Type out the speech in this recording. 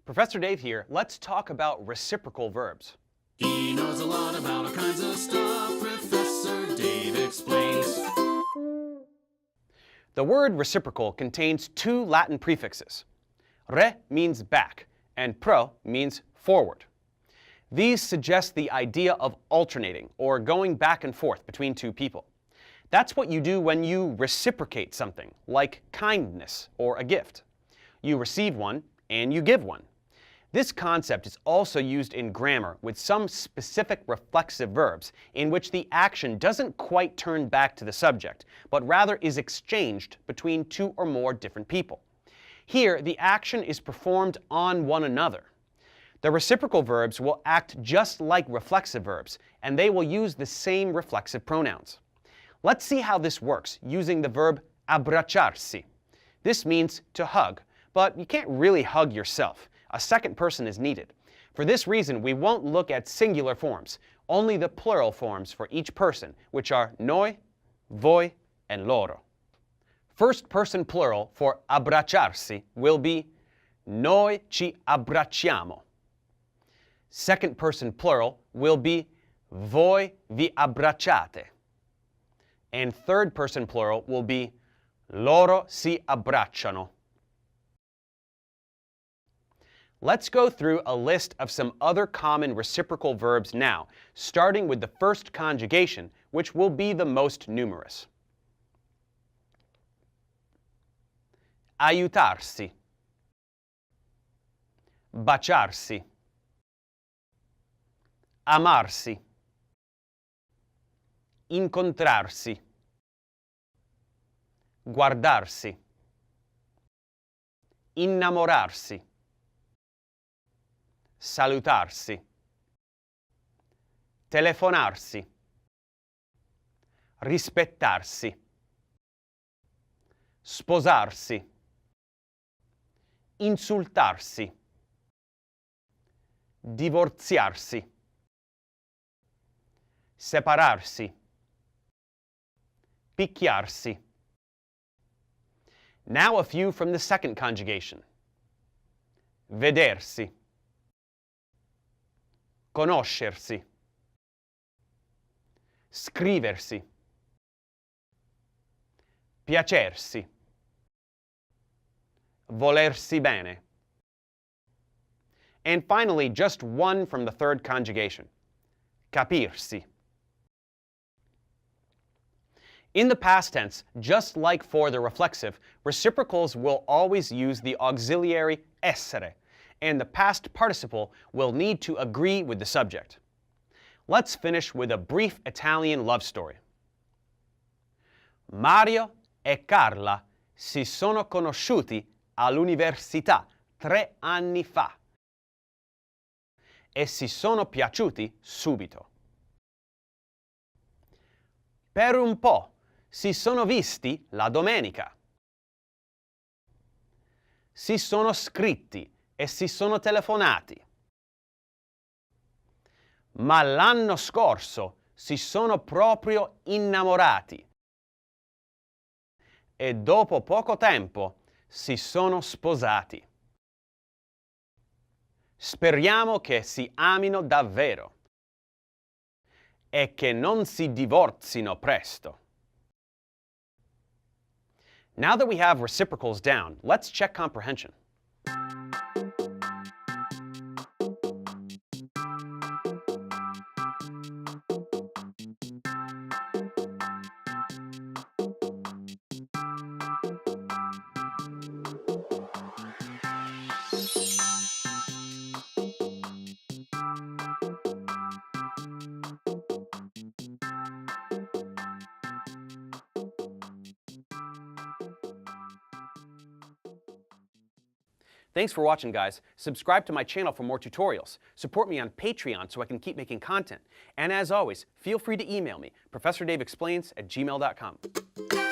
Professor Dave here. Let's talk about reciprocal verbs. He knows a lot about all kinds of stuff. Professor Dave explains. The word reciprocal contains two Latin prefixes. Re means back, and pro means forward. These suggest the idea of alternating, or going back and forth between two people. That's what you do when you reciprocate something, like kindness or a gift. You receive one, and you give one. This concept is also used in grammar with some specific reflexive verbs in which the action doesn't quite turn back to the subject, but rather is exchanged between two or more different people. Here, the action is performed on one another. The reciprocal verbs will act just like reflexive verbs, and they will use the same reflexive pronouns. Let's see how this works using the verb abbracciarsi. This means to hug, but you can't really hug yourself. A second person is needed. For this reason, we won't look at singular forms, only the plural forms for each person, which are noi, voi, and loro. First person plural for abbracciarsi will be noi ci abbracciamo. Second person plural will be voi vi abbracciate. And third person plural will be loro si abbracciano. Let's go through a list of some other common reciprocal verbs now, starting with the first conjugation, which will be the most numerous. Aiutarsi, baciarsi, amarsi, incontrarsi, guardarsi, innamorarsi, salutarsi, telefonarsi, rispettarsi, sposarsi, insultarsi, divorziarsi, separarsi, picchiarsi. Now a few from the second conjugation. Vedersi, conoscersi, scriversi, piacersi, volersi bene. And finally, just one from the third conjugation. Capirsi. In the past tense, just like for the reflexive, reciprocals will always use the auxiliary essere, and the past participle will need to agree with the subject. Let's finish with a brief Italian love story. Mario e Carla si sono conosciuti all'università 3 anni fa e si sono piaciuti subito. Per un po' si sono visti la domenica. Si sono scritti e si sono telefonati. Ma l'anno scorso si sono proprio innamorati. E dopo poco tempo si sono sposati. Speriamo che si amino davvero e che non si divorzino presto. Now that we have reciprocals down, let's check comprehension. Thanks for watching, guys. Subscribe to my channel for more tutorials. Support me on Patreon so I can keep making content. And as always, feel free to email me, ProfessorDaveExplains@gmail.com.